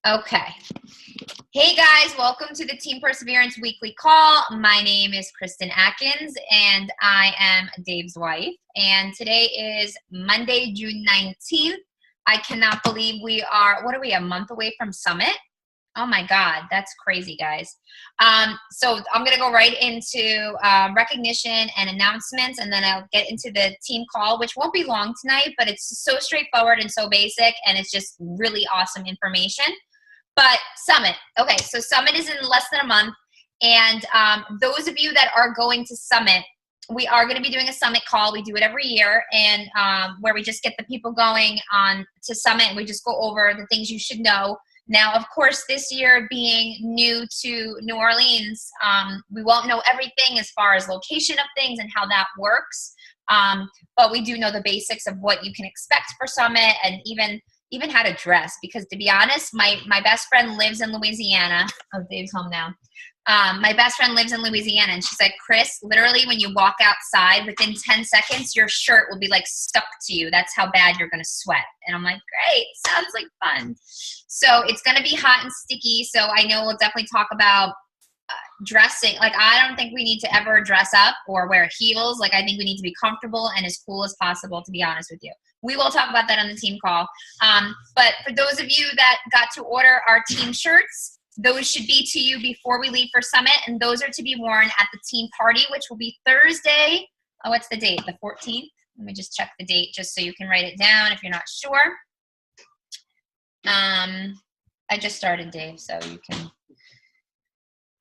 Okay. Hey guys, welcome to the Team Perseverance Weekly Call. My name is Kristen Atkins and I am Dave's wife. And today is Monday, June 19th. I cannot believe we are, what are we, a month away from Summit? Oh my God, that's crazy, guys. So I'm going to go right into recognition and announcements, and then I'll get into the team call, which won't be long tonight, but it's so straightforward and so basic, and it's just really awesome information. But Summit, okay, so Summit is in less than a month, and those of you that are going to Summit, we are going to be doing a Summit call. We do it every year, and where we just get the people going on to Summit, and we just go over the things you should know. Now, of course, this year being new to New Orleans, we won't know everything as far as location of things and how that works, but we do know the basics of what you can expect for Summit, and even how to dress, because to be honest, my best friend lives in Louisiana. Oh, Dave's home now. My best friend lives in Louisiana, and she's like, Chris, literally when you walk outside, within 10 seconds, your shirt will be like stuck to you. That's how bad you're gonna sweat. And I'm like, great, sounds like fun. So it's gonna be hot and sticky, so I know we'll definitely talk about dressing. Like, I don't think we need to ever dress up or wear heels. Like, I think we need to be comfortable and as cool as possible, to be honest with you. We will talk about that on the team call. But for those of you that got to order our team shirts, those should be to you before we leave for Summit, and those are to be worn at the team party, which will be Thursday. Oh, what's the date? The 14th? Let me just check the date just so you can write it down if you're not sure. I just started, Dave, so you can.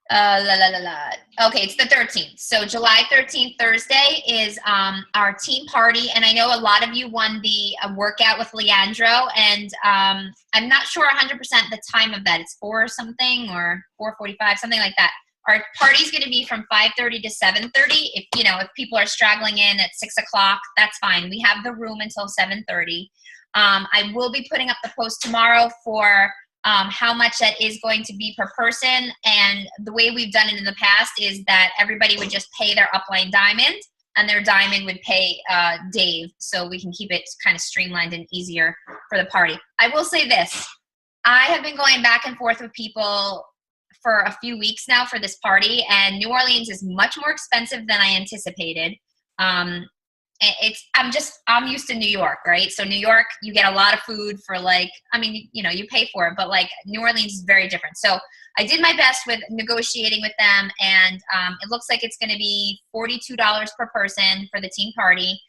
Okay, it's the 13th. So July 13th, Thursday, is our team party. And I know a lot of you won the workout with Leandro. And I'm not sure 100% the time of that. It's 4 or something, or 4:45, something like that. Our party's going to be from 5:30 to 7:30. If people are straggling in at 6 o'clock, that's fine. We have the room until 7:30. I will be putting up the post tomorrow for how much that is going to be per person. And the way we've done it in the past is that everybody would just pay their upline diamond, and their diamond would pay Dave, so we can keep it kind of streamlined and easier for the party. I will say this. I have been going back and forth with people for a few weeks now for this party, and New Orleans is much more expensive than I anticipated. I'm used to New York, right? So New York, you get a lot of food for you pay for it, but like New Orleans is very different. So I did my best with negotiating with them, and it looks like it's going to be $42 per person for the team party.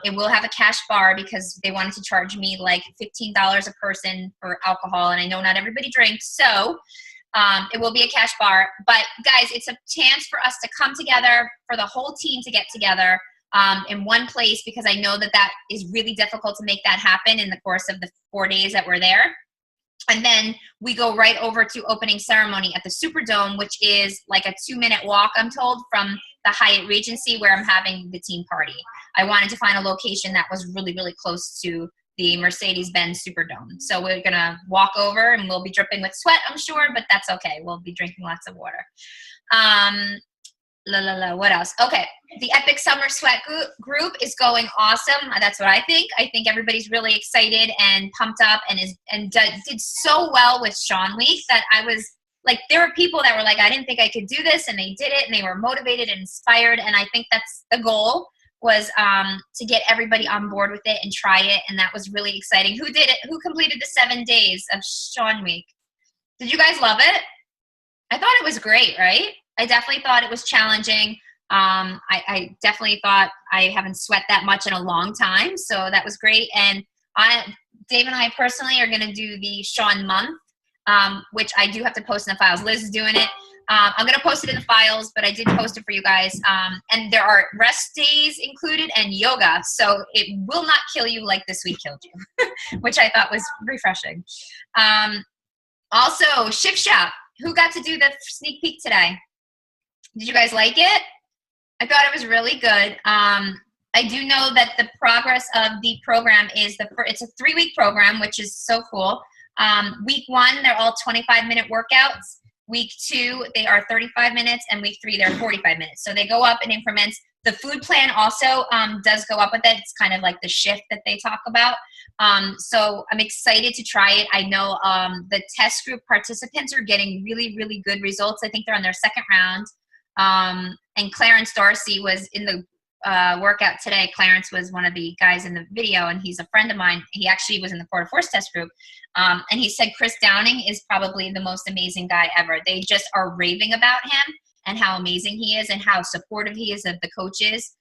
It will have a cash bar because they wanted to charge me like $15 a person for alcohol, and I know not everybody drinks, so it will be a cash bar. But guys, it's a chance for us to come together, for the whole team to get together in one place, because I know that is really difficult to make that happen in the course of the 4 days that we're there. And then we go right over to opening ceremony at the Superdome, which is like a 2-minute walk, I'm told, from the Hyatt Regency where I'm having the team party. I wanted to find a location that was really, really close to the Mercedes-Benz Superdome. So we're going to walk over, and we'll be dripping with sweat, I'm sure, but that's okay. We'll be drinking lots of water. What else? Okay, the Epic Summer Sweat group is going awesome. That's what I think. I think everybody's really excited and pumped up, and did so well with Sean Week that I was like, there were people that were like, I didn't think I could do this, and they did it, and they were motivated and inspired, and I think that's the goal, was to get everybody on board with it and try it, and that was really exciting. Who did it? Who completed the 7 days of Sean Week? Did you guys love it? I thought it was great, right? I definitely thought it was challenging. I definitely thought I haven't sweat that much in a long time, so that was great. And Dave and I personally are going to do the Sean month, which I do have to post in the files. Liz is doing it. I'm going to post it in the files, but I did post it for you guys. And there are rest days included and yoga, so it will not kill you like this week killed you, which I thought was refreshing. Also, Shift Shop. Who got to do the sneak peek today? Did you guys like it? I thought it was really good. I do know that the progress of the program is it's a 3-week program, which is so cool. Week 1, they're all 25-minute workouts. Week 2, they are 35 minutes, and week 3, they're 45 minutes. So they go up in increments. The food plan also does go up with it. It's kind of like the shift that they talk about. So I'm excited to try it. I know the test group participants are getting really, really good results. I think they're on their second round. And Clarence Darcy was in the workout today. Clarence was one of the guys in the video, and he's a friend of mine. He actually was in the Quarter Force test group. And he said Chris Downing is probably the most amazing guy ever. They just are raving about him and how amazing he is and how supportive he is of the coaches.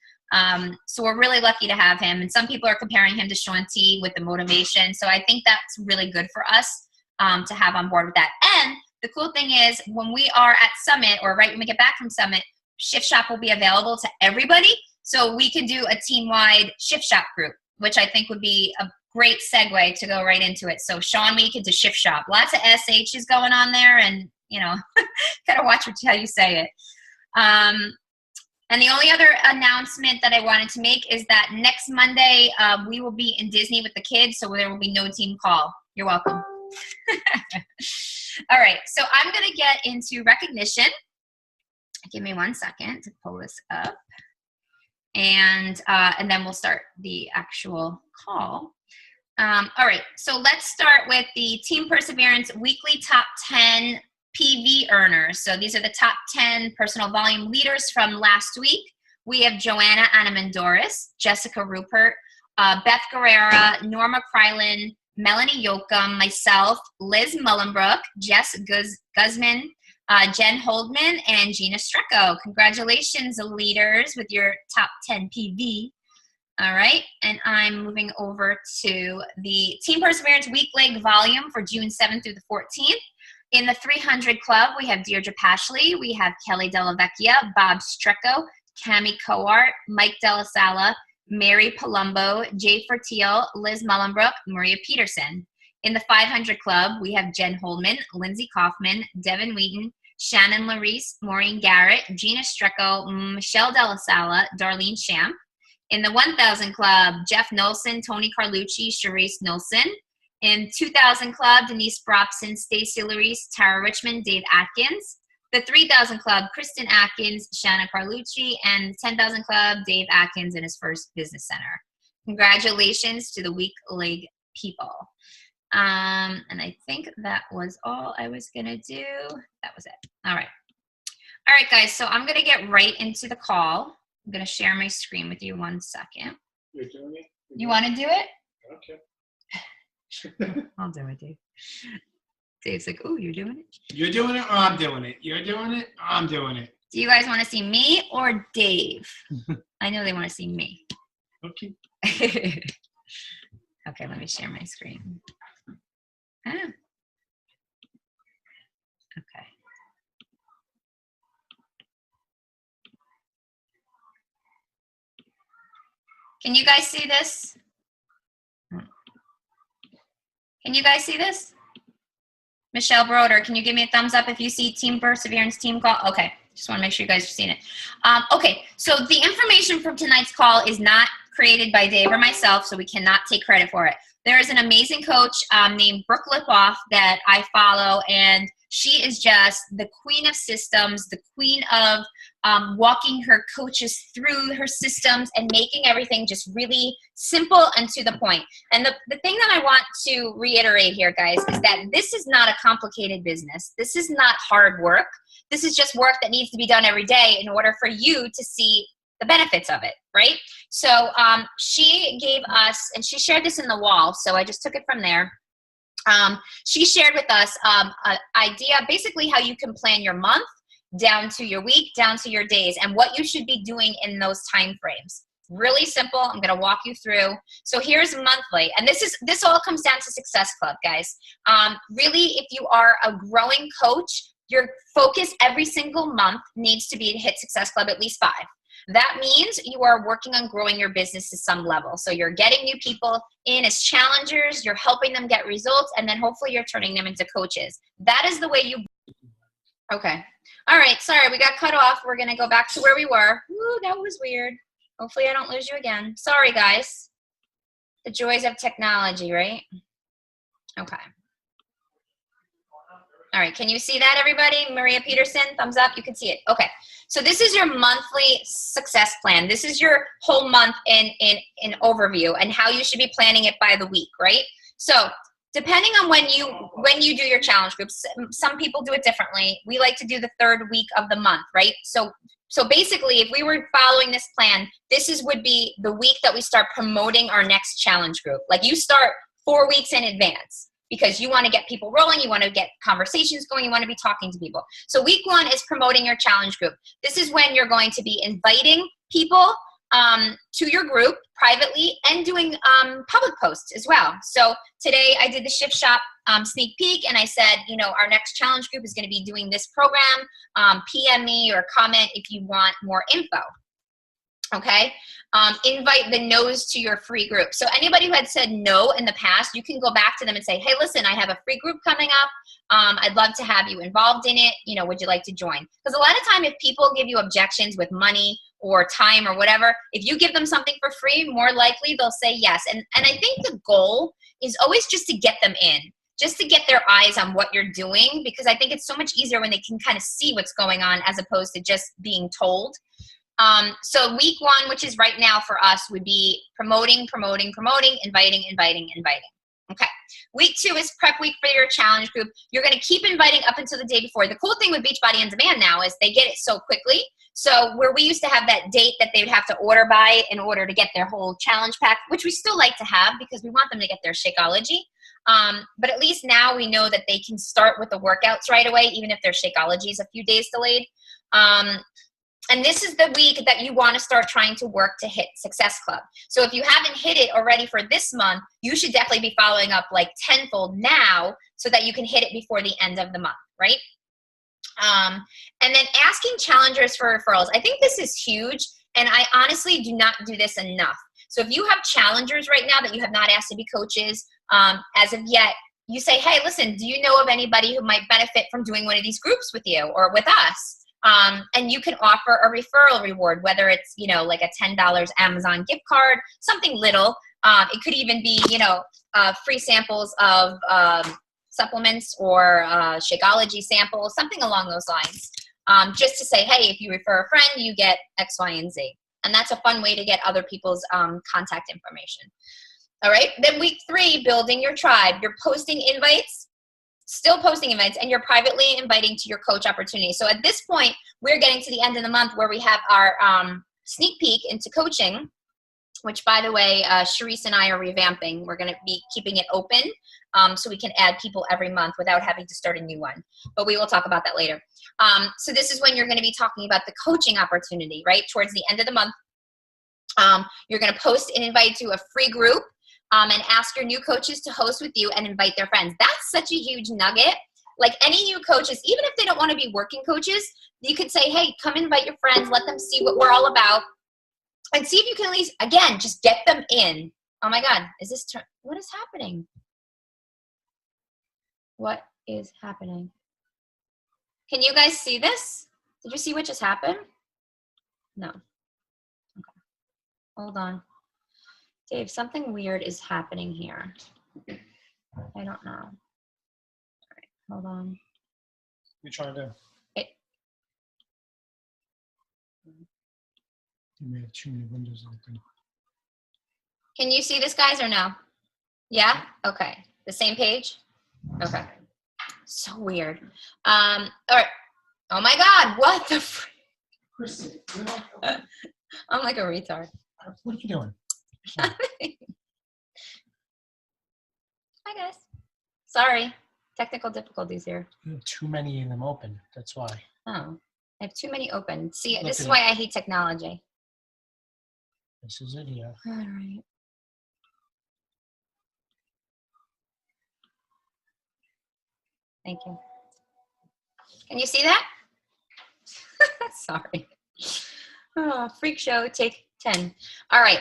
So we're really lucky to have him. And some people are comparing him to Shaun T with the motivation. So I think that's really good for us to have on board with that. And the cool thing is when we are at Summit, or right when we get back from Summit, Shift Shop will be available to everybody. So we can do a team-wide Shift Shop group, which I think would be a great segue to go right into it. So Sean Week into Shift Shop. Lots of SHs going on there, and gotta watch how you say it. And the only other announcement that I wanted to make is that next Monday we will be in Disney with the kids, so there will be no team call. You're welcome. All right, so I'm gonna get into recognition. Give me 1 second to pull this up, and then we'll start the actual call. All right, so let's start with the Team Perseverance Weekly Top 10 PV earners. So these are the top 10 personal volume leaders from last week. We have Joanna Anamandoris, Jessica Rupert, Beth Guerrera, Norma Krylin, Melanie Yoakum, myself, Liz Mullenbrook, Jess Guzman, Jen Holdman, and Gina Strecco. Congratulations, leaders, with your top 10 PV. All right, and I'm moving over to the Team Perseverance Week Leg Volume for June 7th through the 14th. In the 300 Club, we have Deirdre Pashley, we have Kelly Della Vecchia, Bob Strecco, Cami Coart, Mike Della Sala, Mary Palumbo, Jay Fertiel, Liz Mullenbrook, Maria Peterson. In the 500 Club, we have Jen Holman, Lindsay Kaufman, Devin Wheaton, Shannon Larice, Maureen Garrett, Gina Strecco, Michelle Della Sala, Darlene Champ. In the 1000 Club, Jeff Nolson, Tony Carlucci, Charisse Nolson. In 2000 Club, Denise Brobson, Stacey Larice, Tara Richmond, Dave Atkins. The 3000 Club, Kristen Atkins, Shanna Carlucci, and 10,000 Club, Dave Atkins in his first business center. Congratulations to the Week Leg people. And I think that was all I was gonna do. That was it. All right. All right, guys, so I'm gonna get right into the call. I'm gonna share my screen with you 1 second. You're doing it? You wanna do it? Okay. I'll do it, Dave. Dave's like, oh, you're doing it? You're doing it or I'm doing it? You're doing it or I'm doing it? Do you guys want to see me or Dave? I know they want to see me. Okay. Okay, let me share my screen. Ah. Okay. Can you guys see this? Can you guys see this? Michelle Brodeur, can you give me a thumbs up if you see Team Perseverance team call? Okay, just want to make sure you guys are seeing it. Okay, so the information from tonight's call is not created by Dave or myself, so we cannot take credit for it. There is an amazing coach named Brooke Lipoff that I follow, and she is just the queen of systems, the queen of walking her coaches through her systems and making everything just really simple and to the point. And the thing that I want to reiterate here, guys, is that this is not a complicated business. This is not hard work. This is just work that needs to be done every day in order for you to see the benefits of it, right? So she gave us, and she shared this in the wall, so I just took it from there. She shared with us an idea, basically how you can plan your month, down to your week, down to your days, and what you should be doing in those time frames. Really simple. I'm going to walk you through. So here's monthly, and this all comes down to Success Club, guys. Really, if you are a growing coach, your focus every single month needs to be to hit Success Club at least 5. That means you are working on growing your business to some level. So you're getting new people in as challengers, you're helping them get results, and then hopefully you're turning them into coaches. That is the way you. Okay. All right, sorry, we got cut off. We're gonna go back to where we were. Ooh, that was weird. Hopefully I don't lose you again. Sorry, guys. The joys of technology, right? Okay. All right, can you see that, everybody? Maria Peterson, thumbs up, you can see it. Okay, so this is your monthly success plan. This is your whole month in overview and how you should be planning it by the week, right? So depending on when you do your challenge groups, some people do it differently. We like to do the third week of the month, right? So basically, if we were following this plan, would be the week that we start promoting our next challenge group. Like you start 4 weeks in advance, because you want to get people rolling, you want to get conversations going, you want to be talking to people. So week 1 is promoting your challenge group. This is when you're going to be inviting people to your group privately and doing public posts as well. So today I did the Shift Shop sneak peek, and I said, our next challenge group is going to be doing this program. PM me or comment if you want more info. Okay, invite the no's to your free group. So anybody who had said no in the past, you can go back to them and say, hey, listen, I have a free group coming up. I'd love to have you involved in it. Would you like to join? Because a lot of time if people give you objections with money or time or whatever, if you give them something for free, more likely they'll say yes. And I think the goal is always just to get them in, just to get their eyes on what you're doing, because I think it's so much easier when they can kind of see what's going on as opposed to just being told. So week 1, which is right now for us, would be promoting, inviting. Okay. Week 2 is prep week for your challenge group. You're going to keep inviting up until the day before. The cool thing with Beachbody On Demand now is they get it so quickly. So where we used to have that date that they would have to order by in order to get their whole challenge pack, which we still like to have because we want them to get their Shakeology. But at least now we know that they can start with the workouts right away, even if their Shakeology is a few days delayed. And this is the week that you want to start trying to work to hit Success Club. So if you haven't hit it already for this month, you should definitely be following up like tenfold now so that you can hit it before the end of the month, right? And then asking challengers for referrals. I think this is huge, and I honestly do not do this enough. So if you have challengers right now that you have not asked to be coaches as of yet, you say, hey, listen, do you know of anybody who might benefit from doing one of these groups with you or with us? And you can offer a referral reward, whether it's, like a $10 Amazon gift card, something little. It could even be, free samples of supplements or Shakeology samples, something along those lines. Just to say, hey, if you refer a friend, you get X, Y, and Z. And that's a fun way to get other people's contact information. All right. Then week 3, building your tribe. You're posting invites. Still posting invites, and you're privately inviting to your coach opportunity. So at this point, we're getting to the end of the month where we have our sneak peek into coaching, which, by the way, Sharice and I are revamping. We're going to be keeping it open so we can add people every month without having to start a new one. But we will talk about that later. So this is when you're going to be talking about the coaching opportunity, right? Towards the end of the month, you're going to post an invite to a free group. And ask your new coaches to host with you and invite their friends. That's such a huge nugget. Like any new coaches, even if they don't want to be working coaches, you could say, hey, come invite your friends, let them see what we're all about, and see if you can at least, again, just get them in. Oh my God, what is happening? What is happening? Can you guys see this? Did you see what just happened? No. Okay. Hold on. Dave, something weird is happening here. I don't know. All right, hold on. What are you trying to do? You may have too many windows open. Can you see this, guys, or no? Yeah? Okay. The same page? Okay. So weird. All right. Oh my God, what the I'm like a retard. What are you doing? Hi, guys. Sorry. Technical difficulties here. Too many of them open. That's why. Oh, I have too many open. See, this is why I hate technology. This is it, yeah. All right. Thank you. Can you see that? Sorry. Oh, freak show, take 10. All right.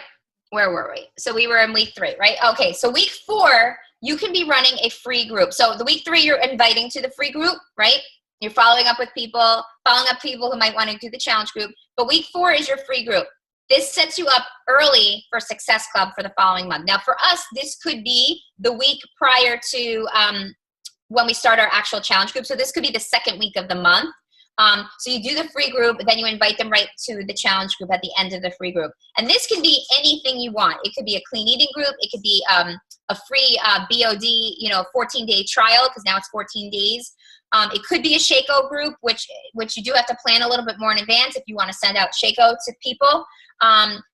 Where were we? So we were in week 3, right? Okay, so week 4, you can be running a free group. So the week 3, you're inviting to the free group, right? You're following up people who might want to do the challenge group. But week 4 is your free group. This sets you up early for Success Club for the following month. Now for us, this could be the week prior to when we start our actual challenge group. So this could be the second week of the month. So you do the free group, then you invite them right to the challenge group at the end of the free group. And this can be anything you want. It could be a clean eating group. It could be a free BOD, 14-day trial, because now it's 14 days. It could be a Shakeout group, which you do have to plan a little bit more in advance if you want to send out Shakeout to people.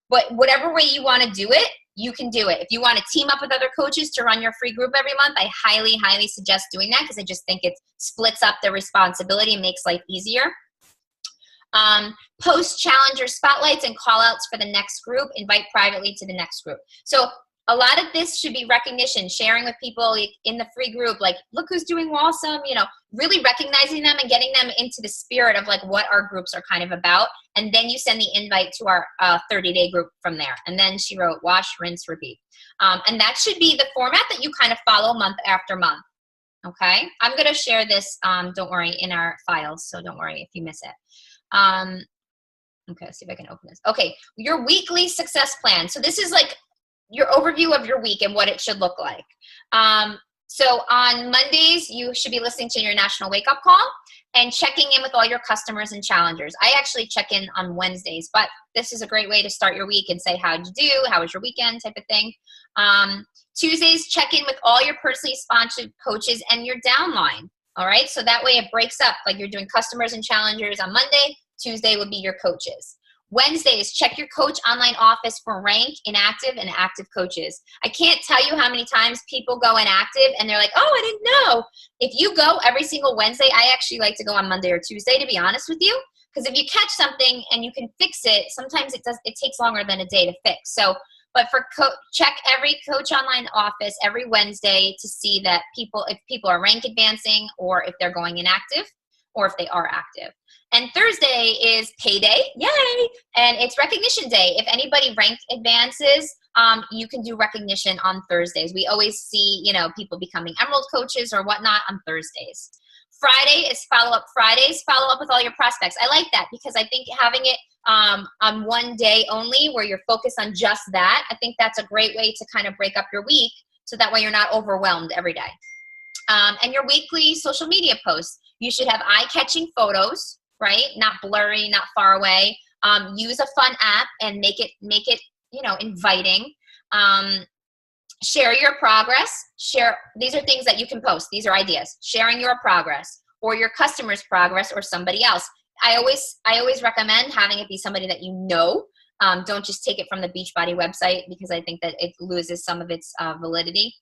But whatever way you want to do it, you can do it. If you want to team up with other coaches to run your free group every month, I highly, highly suggest doing that, because I just think it splits up the responsibility and makes life easier. Post challenger spotlights and call outs for the next group. Invite privately to the next group. So a lot of this should be recognition, sharing with people in the free group, like, look who's doing awesome, really recognizing them and getting them into the spirit of like what our groups are kind of about. And then you send the invite to our 30-day group from there. And then she wrote, wash, rinse, repeat. And that should be the format that you kind of follow month after month. Okay. I'm going to share this, don't worry, in our files. So don't worry if you miss it. Okay, let's see if I can open this. Okay. Your weekly success plan. So this is like your overview of your week and what it should look like. So on Mondays, you should be listening to your national wake-up call and checking in with all your customers and challengers. I actually check in on Wednesdays, but this is a great way to start your week and say, how'd you do? How was your weekend type of thing. Tuesdays, check in with all your personally sponsored coaches and your downline. All right, so that way it breaks up. Like you're doing customers and challengers on Monday, Tuesday would be your coaches. Wednesdays, check your coach online office for rank, inactive, and active coaches. I can't tell you how many times people go inactive and they're like, oh, I didn't know. If you go every single Wednesday, I actually like to go on Monday or Tuesday, to be honest with you, because if you catch something and you can fix it, sometimes it takes longer than a day to fix. So, but for check every coach online office every Wednesday to see that if people are rank advancing or if they're going inactive or if they are active. And Thursday is payday, yay! And it's recognition day. If anybody rank advances, you can do recognition on Thursdays. We always see, people becoming Emerald coaches or whatnot on Thursdays. Friday is follow-up Fridays. Follow up with all your prospects. I like that because I think having it on one day only where you're focused on just that, I think that's a great way to kind of break up your week so that way you're not overwhelmed every day. And your weekly social media posts. You should have eye-catching photos, right? Not blurry, not far away. Use a fun app and make it, inviting. Share your progress. These are things that you can post. These are ideas. Sharing your progress or your customer's progress or somebody else. I always recommend having it be somebody that you know. Don't just take it from the Beachbody website because I think that it loses some of its validity.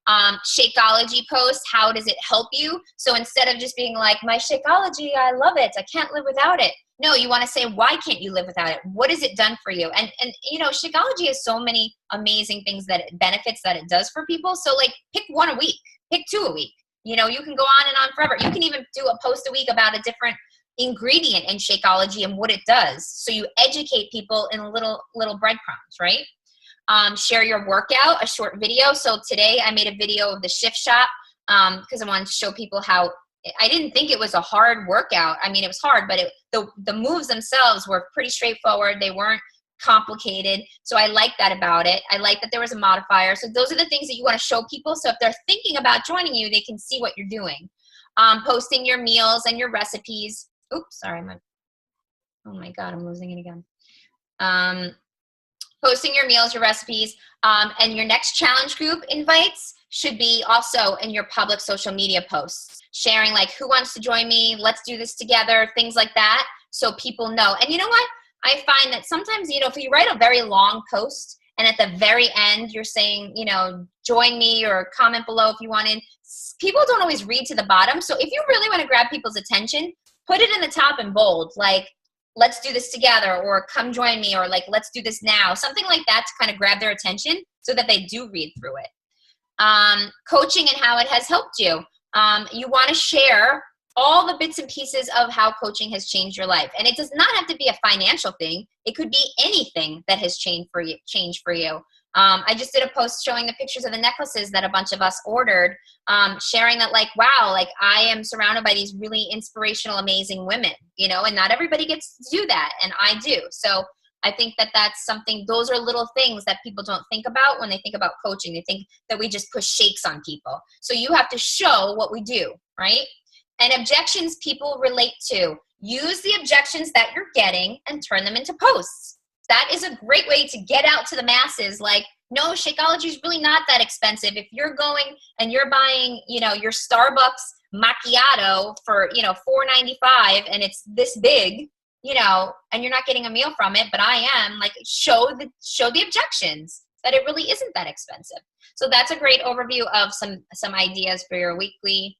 Shakeology post, how does it help you? So instead of just being like, my Shakeology, I love it, I can't live without it. No, you want to say, why can't you live without it? What has it done for you? And Shakeology has so many amazing things benefits that it does for people. So like pick one a week, pick two a week. You can go on and on forever. You can even do a post a week about a different ingredient in Shakeology and what it does. So you educate people in little breadcrumbs, right? Share your workout, a short video. So today I made a video of the shift shop because I wanted to show people how I didn't think it was a hard workout. I mean, it was hard, but the moves themselves were pretty straightforward. They weren't complicated. So I like that about it. I like that there was a modifier. So those are the things that you want to show people. So if they're thinking about joining you, they can see what you're doing. Posting your meals and your recipes. Oops, sorry. Oh my God, I'm losing it again. Posting your meals, your recipes, and your next challenge group invites should be also in your public social media posts. Sharing like, who wants to join me? Let's do this together, things like that, so people know. And you know what? I find that sometimes, if you write a very long post and at the very end you're saying, join me or comment below if you wanted, people don't always read to the bottom. So if you really want to grab people's attention, put it in the top in bold, like, let's do this together, or come join me, or like, let's do this now. Something like that to kind of grab their attention so that they do read through it. Coaching and how it has helped you. You want to share all the bits and pieces of how coaching has changed your life. And it does not have to be a financial thing. It could be anything that has changed for you. I just did a post showing the pictures of the necklaces that a bunch of us ordered, sharing that like, wow, like I am surrounded by these really inspirational, amazing women, and not everybody gets to do that. And I do. So I think that that's something, those are little things that people don't think about when they think about coaching. They think that we just push shakes on people. So you have to show what we do, right? And objections people relate to. Use the objections that you're getting and turn them into posts. That is a great way to get out to the masses. Like, no, Shakeology is really not that expensive. If you're going and you're buying, you know, your Starbucks macchiato for, you know, $4.95 and it's this big, you know, and you're not getting a meal from it, but I am, like, show the objections that it really isn't that expensive. So that's a great overview of some ideas for your weekly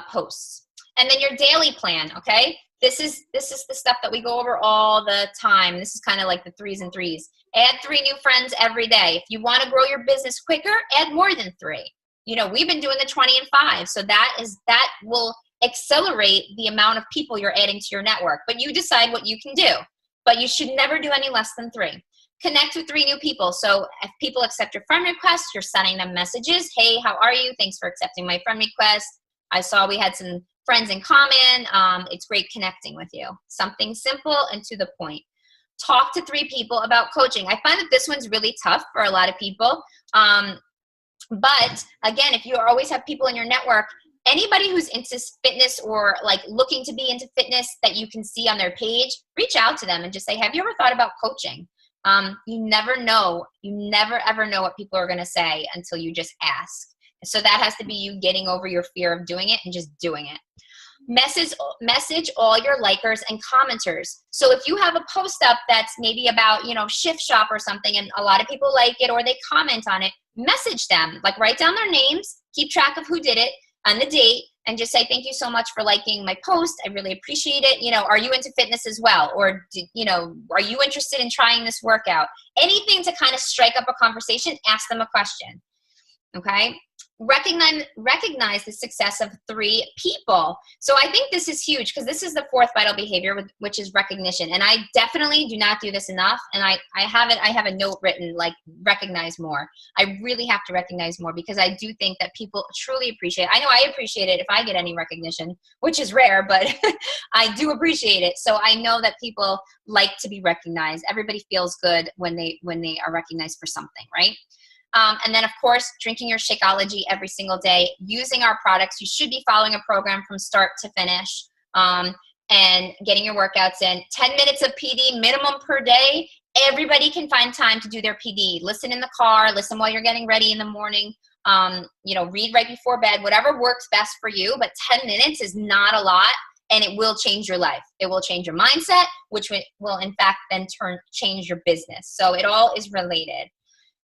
posts. And then your daily plan, okay? This is the stuff that we go over all the time. This is kind of like the 3s and 3s. Add 3 new friends every day. If you want to grow your business quicker, add more than 3. You know, we've been doing the 20 and 5, so that will accelerate the amount of people you're adding to your network. But you decide what you can do. But you should never do any less than 3. Connect with 3 new people. So if people accept your friend request, you're sending them messages. Hey, how are you? Thanks for accepting my friend request. I saw we had some friends in common. It's great connecting with you. Something simple and to the point. Talk to 3 people about coaching. I find that this one's really tough for a lot of people. But again, if you always have people in your network, anybody who's into fitness or like looking to be into fitness that you can see on their page, reach out to them and just say, have you ever thought about coaching? You never know. You never ever know what people are going to say until you just ask. So that has to be you getting over your fear of doing it and just doing it. Message all your likers and commenters. So if you have a post up that's maybe about, you know, Shift Shop or something, and a lot of people like it or they comment on it, message them. Like, write down their names, keep track of who did it and the date, and just say, thank you so much for liking my post. I really appreciate it. You know, are you into fitness as well? Or, you know, are you interested in trying this workout? Anything to kind of strike up a conversation, ask them a question. Okay? Recognize the success of 3 people. So I think this is huge because this is the 4th vital behavior, which is recognition. And I definitely do not do this enough. And I have a note written, like, recognize more. I really have to recognize more because I do think that people truly appreciate it. I know I appreciate it if I get any recognition, which is rare, but I do appreciate it. So I know that people like to be recognized. Everybody feels good when they are recognized for something, right? And then, of course, drinking your Shakeology every single day, using our products. You should be following a program from start to finish, and getting your workouts in. 10 minutes of PD minimum per day. Everybody can find time to do their PD. Listen in the car. Listen while you're getting ready in the morning. You know, read right before bed. Whatever works best for you. But 10 minutes is not a lot, and it will change your life. It will change your mindset, which will, in fact, then change your business. So it all is related.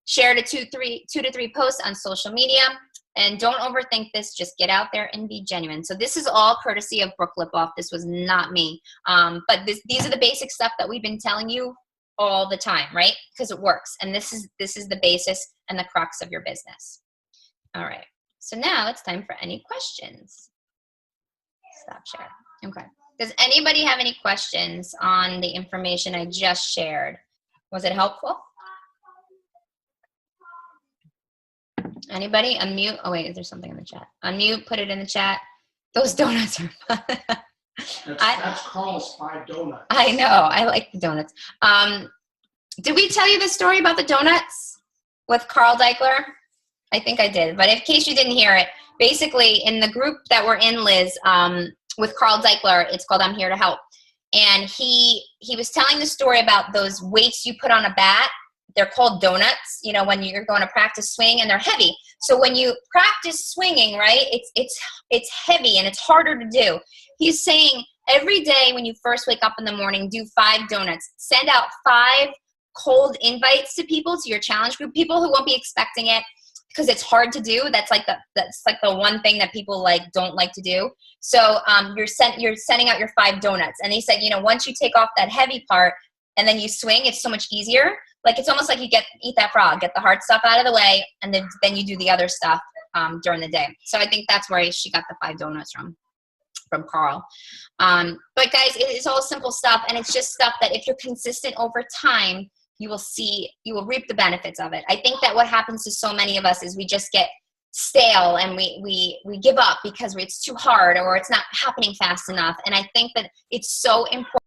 Share 2 to 3 posts on social media, and don't overthink this. Just get out there and be genuine. So this is all courtesy of Brooke Lipoff. This was not me. But these are the basic stuff that we've been telling you all the time, right? Because it works. And this is the basis and the crux of your business. All right. So now it's time for any questions. Stop sharing. Okay. Does anybody have any questions on the information I just shared? Was it helpful? Anybody? Unmute. Oh, wait, is there something in the chat? Unmute, put it in the chat. Those donuts are fun. That's Carl's 5 donuts. I know. I like the donuts. Did we tell you the story about the donuts with Carl Deichler? I think I did. But in case you didn't hear it, basically in the group that we're in, Liz, with Carl Deichler, it's called I'm Here to Help. And he was telling the story about those weights you put on a bat. They're called donuts, you know, when you're going to practice swing, and they're heavy. So when you practice swinging, right, it's heavy and it's harder to do. He's saying every day when you first wake up in the morning, do 5 donuts. Send out 5 cold invites to people, to your challenge group, people who won't be expecting it because it's hard to do. That's like the one thing that people don't like to do. So you're sending out your 5 donuts. And he said, you know, once you take off that heavy part and then you swing, it's so much easier. Like, it's almost like you eat that frog, get the hard stuff out of the way, and then you do the other stuff during the day. So I think that's where she got the 5 donuts from Carl. But guys, it is all simple stuff, and it's just stuff that if you're consistent over time, you will reap the benefits of it. I think that what happens to so many of us is we just get stale and we give up because it's too hard or it's not happening fast enough. And I think that it's so important